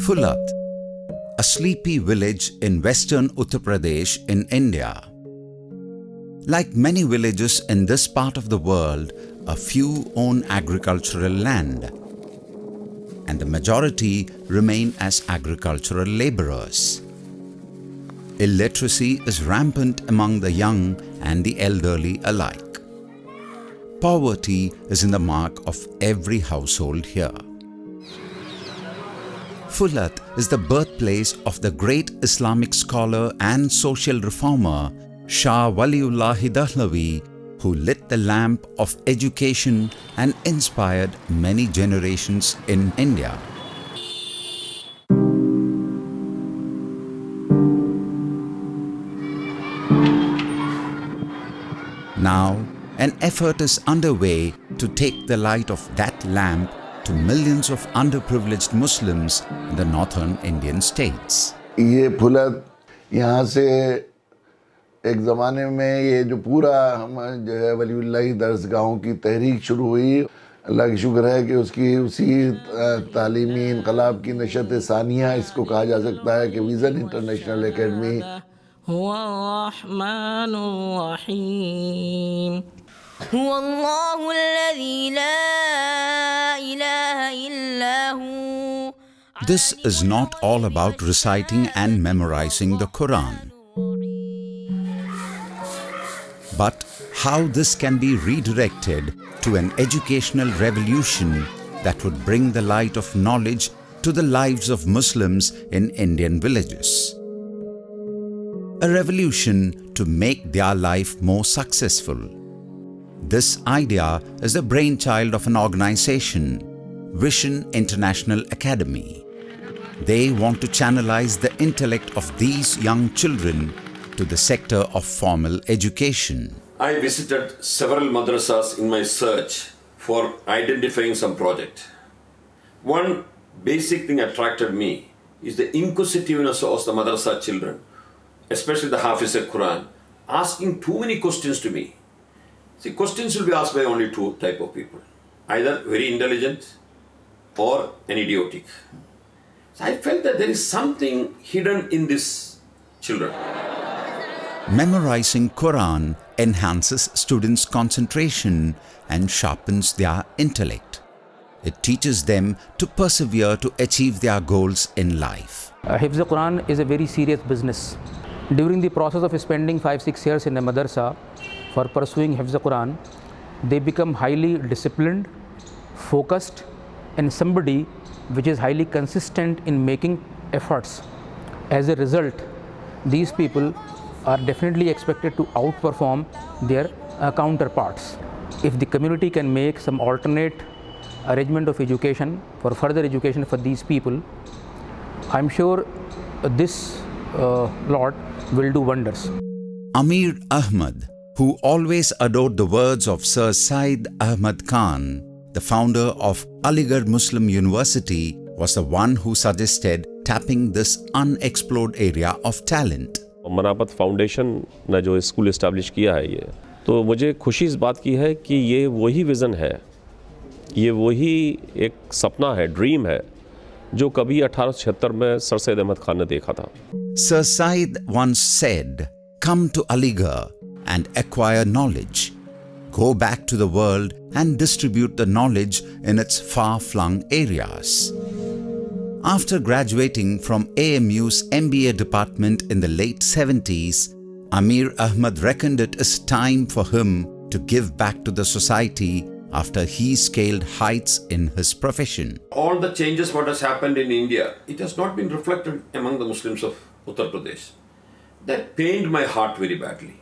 Fulat, a sleepy village in western Uttar Pradesh in India. Like many villages in this part of the world, a few own agricultural land, and the majority remain as agricultural laborers. Illiteracy is rampant among the young and the elderly alike. Poverty is in the mark of every household here. Fulat is the birthplace of the great Islamic scholar and social reformer Shah Waliullah Dahlavi, who lit the lamp of education and inspired many generations in India. Now, an effort is underway to take the light of that lamp to millions of underprivileged Muslims in the northern Indian states. ये फुलत यहाँ से एक ज़माने में ये जो पूरा हम जो है वलीउल्लाह दरसगाहों की तहरीक शुरू हुई, अल्लाह की शुक्र है कि उसकी उसी तालीमी इनकलाब की नशत सानिया इसको कहा जा सकता है कि vision international academy This is not all about reciting and memorizing the Quran, but how this can be redirected to an educational revolution that would bring the light of knowledge to the lives of Muslims in Indian villages. A revolution to make their life more successful. This idea is the brainchild of an organization, Vision International Academy. They want to channelize the intellect of these young children to the sector of formal education. I visited several madrasas in my search for identifying some project. One basic thing attracted me is the inquisitiveness of the madrasa children, especially the Hafiz al-Quran, asking too many questions to me. See, questions will be asked by only two type of people, either very intelligent or an idiotic. So I felt that there is something hidden in these children. Memorizing Quran enhances students' concentration and sharpens their intellect. It teaches them to persevere to achieve their goals in life. Hifz Quran is a very serious business. During the process of spending 5-6 years in a madrasa for pursuing Hifz Quran, they become highly disciplined, focused, and somebody which is highly consistent in making efforts. As a result, these people are definitely expected to outperform their counterparts. If the community can make some alternate arrangement of education for further education for these people, I'm sure this lot will do wonders. Amir Ahmad, who always adored the words of Sir Syed Ahmad Khan, the founder of Aligarh Muslim University, was the one who suggested tapping this unexplored area of talent. मनापत foundation ने जो school establish किया है ये, तो मुझे खुशी इस बात की है कि ये वही विज़न है, ये वही एक सपना है, ड्रीम है, जो कभी 1876 में सर सैयद अहमद खान ने देखा था. Sir Syed once said, "Come to Aligarh and acquire knowledge. Go back to the world and distribute the knowledge in its far-flung areas." After graduating from AMU's MBA department in the late 70s, Amir Ahmad reckoned it as time for him to give back to the society after he scaled heights in his profession. All the changes what has happened in India, it has not been reflected among the Muslims of Uttar Pradesh. That pained my heart very badly.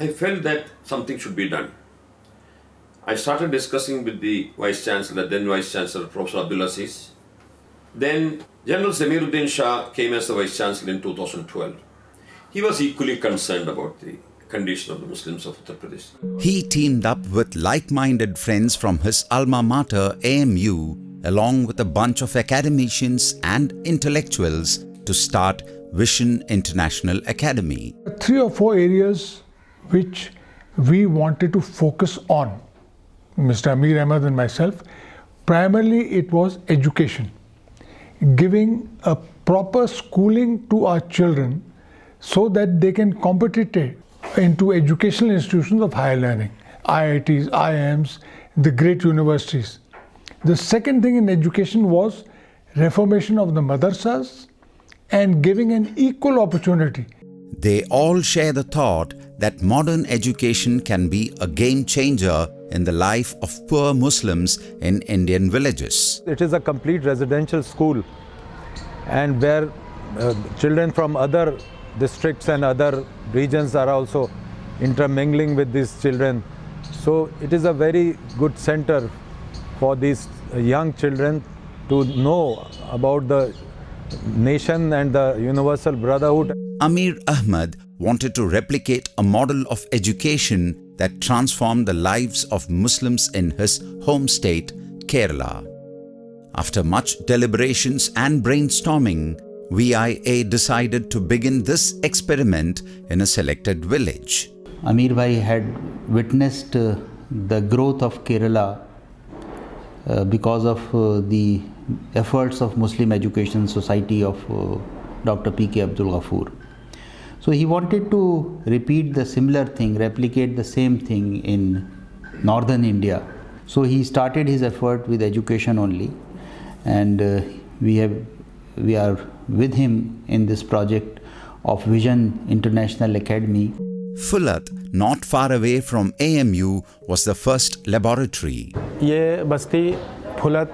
I felt that something should be done. I started discussing with the Vice Chancellor, then Vice Chancellor Professor Abdul Aziz. Then General Samiruddin Shah came as the Vice Chancellor in 2012. He was equally concerned about the condition of the Muslims of Uttar Pradesh. He teamed up with like-minded friends from his alma mater AMU, along with a bunch of academicians and intellectuals, to start Vision International Academy. 3 or 4 areas which we wanted to focus on, Mr. Amir Ahmad and myself. Primarily it was education. giving a proper schooling to our children so that they can compete into educational institutions of higher learning, IITs, IIMs, the great universities. The second thing in education was reformation of the madrasas and giving an equal opportunity. They all share the thought that modern education can be a game changer in the life of poor Muslims in Indian villages. It is a complete residential school, and where children from other districts and other regions are also intermingling with these children. So it is a very good center for these young children to know about the nation and the universal brotherhood. Amir Ahmad wanted to replicate a model of education that transformed the lives of Muslims in his home state, Kerala. After much deliberations and brainstorming, VIA decided to begin this experiment in a selected village. Amir Bhai had witnessed the growth of Kerala because of the efforts of Muslim Education Society of Dr. P.K. Abdul Ghafoor. So he wanted to repeat the similar thing, replicate the same thing in northern India. So he started his effort with education only, and we are with him in this project of Vision International Academy. Fulat, not far away from AMU, was the first laboratory. ये बस्ती फुलत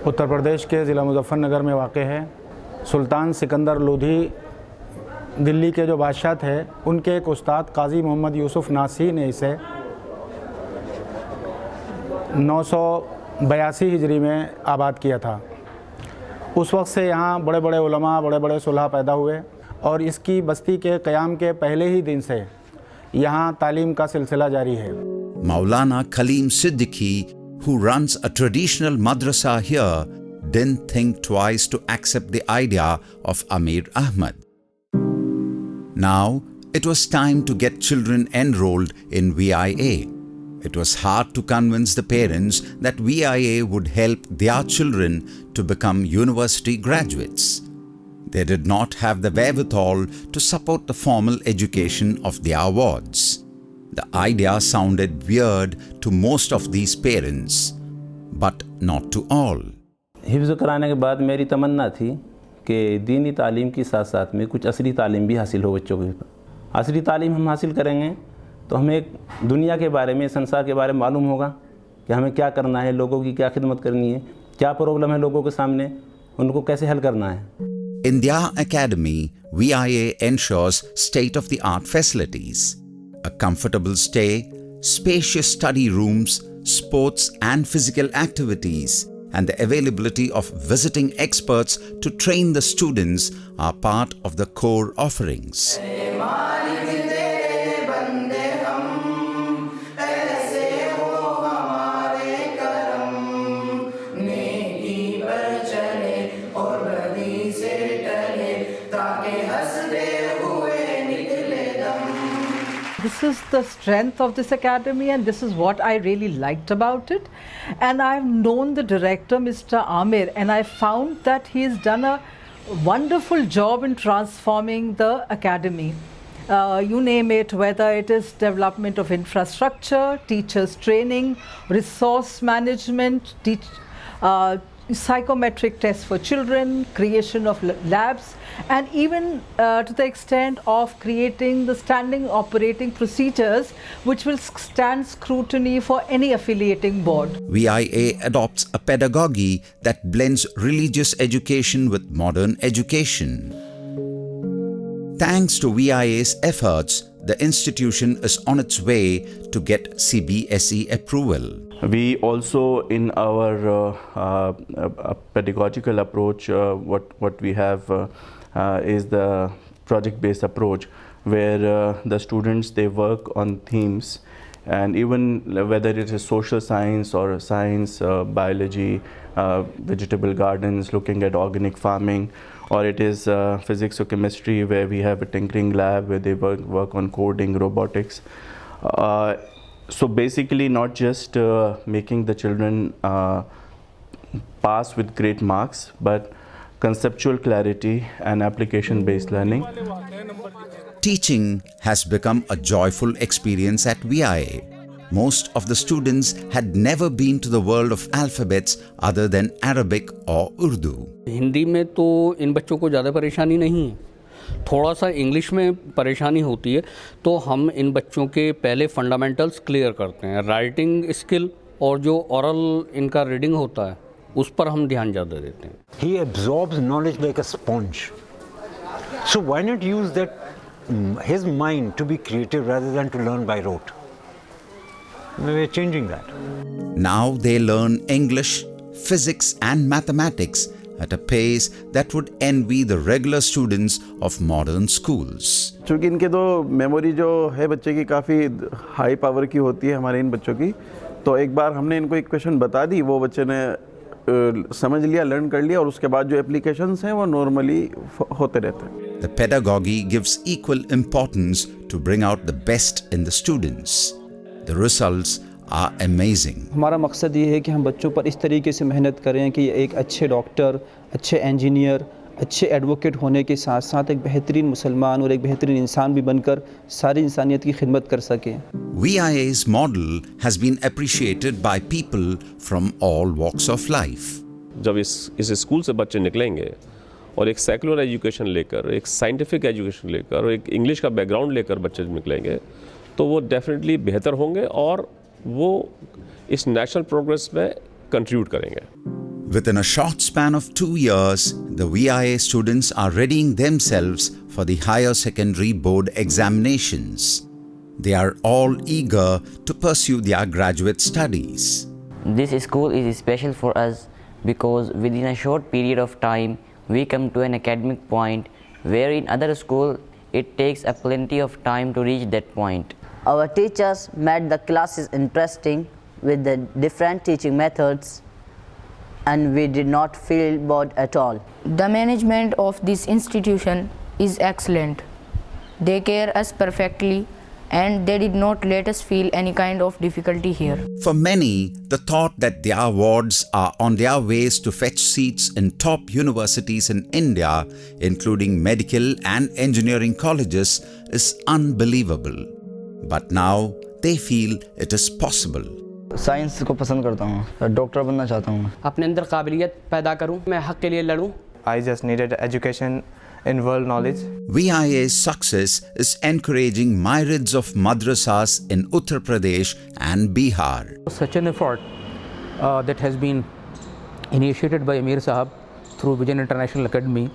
उत्तर प्रदेश के ज़िला मुजफ्फरनगर में वाक़ है। सुल्तान सिकंदर लोधी दिल्ली के जो बादशाह थे, उनके एक उस्ताद काजी मोहम्मद यूसुफ नासी ने इसे 982 हिजरी में आबाद किया था। उस वक्त से यहाँ बड़े बड़े उलमा, बड़े बड़े सुलह पैदा हुए, और इसकी बस्ती के क़याम के पहले ही दिन से यहाँ तालीम का सिलसिला जारी है। Maulana Kaleem Siddiqui, who runs a traditional madrasa here, didn't think twice to accept the idea of Amir Ahmad. Now, it was time to get children enrolled in VIA. It was hard to convince the parents that VIA would help their children to become university graduates. They did not have the wherewithal to support the formal education of their wards. The idea sounded weird to most of these parents, but not to all. हिफ्ज़ कराने के बाद मेरी तमन्ना थी कि दीनी तालीम के साथ साथ में कुछ असली तालीम भी हासिल हो बच्चों के। असली तालीम हम हासिल करेंगे तो हमें एक दुनिया के बारे में, संसार के बारे में मालूम होगा कि हमें क्या करना है, लोगों की क्या खिदमत करनी है, क्या प्रॉब्लम है लोगों के सामने, उनको कैसे हल करना है। In their academy, VIA ensures state-of-the-art facilities, a comfortable stay, spacious study rooms, sports and physical activities, and the availability of visiting experts to train the students are part of the core offerings. This is the strength of this academy, and this is what I really liked about it. And I've known the director, Mr. Amir, and I found that he's done a wonderful job in transforming the academy. You name it, whether it is development of infrastructure, teachers training, resource management, psychometric tests for children, creation of labs, and even to the extent of creating the standing operating procedures which will stand scrutiny for any affiliating board. VIA adopts a pedagogy that blends religious education with modern education. Thanks to VIA's efforts, the institution is on its way to get CBSE approval. We also, in our pedagogical approach, what we have is the project-based approach, where the students, they work on themes, and even whether it is social science or science, biology, vegetable gardens, looking at organic farming, or it is physics or chemistry, where we have a tinkering lab where they work on coding, robotics. So basically not just making the children pass with great marks, but conceptual clarity, and application-based learning. Teaching has become a joyful experience at VIA. Most of the students had never been to the world of alphabets other than Arabic or Urdu. Hindi में तो इन बच्चों को ज़्यादा परेशानी नहीं है, थोड़ा सा इंग्लिश में परेशानी होती है, तो हम इन बच्चों के पहले फंडामेंटल्स क्लियर करते हैं, राइटिंग स्किल और जो ओरल इनका रीडिंग होता है उस पर हम ध्यान ज़्यादा देते हैं. He absorbs knowledge like a sponge. So why not use that his mind to be creative rather than to learn by rote? We're changing that. Now they learn English, physics and mathematics at a pace that would envy the regular students of modern schools. चूँकि इनके तो memory जो है बच्चे की काफ़ी high power की होती है हमारे इन बच्चों की, तो एक बार हमने इनको एक क्वेश्चन बता दी, वो बच्चे ने समझ लिया, लर्न कर लिया, और उसके बाद जो एप्लीकेशंस हैं वो नॉर्मली होते रहते हैं. The pedagogy gives equal importance to bring out the best in the students. The results are amazing. हमारा मकसद ये है कि हम बच्चों पर इस तरीके से मेहनत करें कि एक अच्छे डॉक्टर, अच्छे इंजीनियर, अच्छे एडवोकेट होने के साथ साथ एक बेहतरीन मुसलमान और एक बेहतरीन इंसान भी बनकर सारी इंसानियत की खिदमत कर सकें. VIA's model has been appreciated by people from all walks of life. जब इस स्कूल से बच्चे निकलेंगे और एक सेकुलर एजुकेशन लेकर, एक साइंटिफिक एजुकेशन लेकर और एक इंग्लिश का बैकग्राउंड लेकर बच्चे निकलेंगे, तो वो डेफिनेटली बेहतर होंगे और वो इस नेशनल प्रोग्रेस में कंट्रीब्यूट करेंगे. Within a short span of 2 years, the VIA students are readying themselves for the higher secondary board examinations. They are all eager to pursue their graduate studies. This school is special for us because within a short period of time, we come to an academic point where in other school it takes a plenty of time to reach that point. Our teachers made the classes interesting with the different teaching methods, and we did not feel bored at all. The management of this institution is excellent. They care us perfectly and they did not let us feel any kind of difficulty here. For many, the thought that their wards are on their ways to fetch seats in top universities in India, including medical and engineering colleges, is unbelievable. But now they feel it is possible. Science को पसंद करता हूँ, doctor बनना चाहता हूँ. अपने अंदर काबिलियत पैदा करूँ, मैं हक के लिए लड़ूँ. I just needed education in world knowledge. VIA's success is encouraging myriads of madrasas in Uttar Pradesh and Bihar. Such an effort that has been initiated by Amir Sahab through Vision International Academy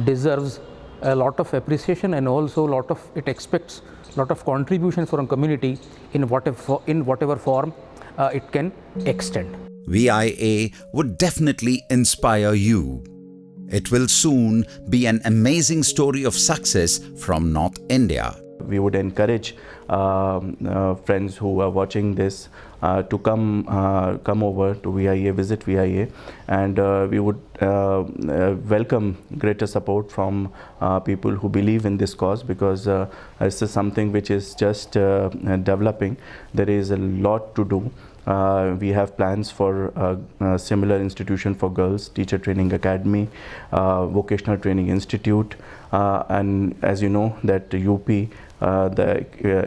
deserves a lot of appreciation, and also it expects a lot of contribution from community in whatever form it can extend. VIA would definitely inspire you. It will soon be an amazing story of success from North India. We would encourage friends who are watching this to come over to VIA, visit VIA, and we would welcome greater support from people who believe in this cause, because this is something which is just developing. There is a lot to do. We have plans for a similar institution for girls, teacher training academy, vocational training institute, and as you know that UP,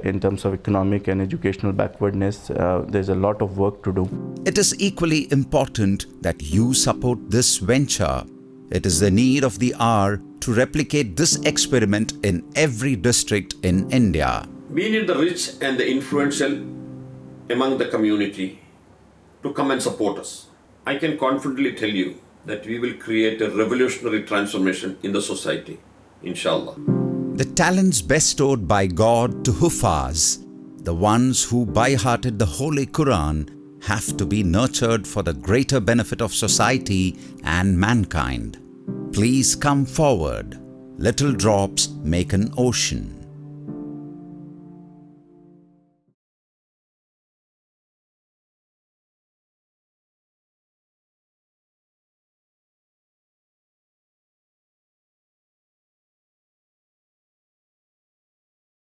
in terms of economic and educational backwardness, there's a lot of work to do. It is equally important that you support this venture. It is the need of the hour to replicate this experiment in every district in India. We need the rich and the influential among the community to come and support us. I can confidently tell you that we will create a revolutionary transformation in the society, inshallah. The talents bestowed by God to Hufaz, the ones who by-hearted the Holy Quran, have to be nurtured for the greater benefit of society and mankind. Please come forward. Little drops make an ocean.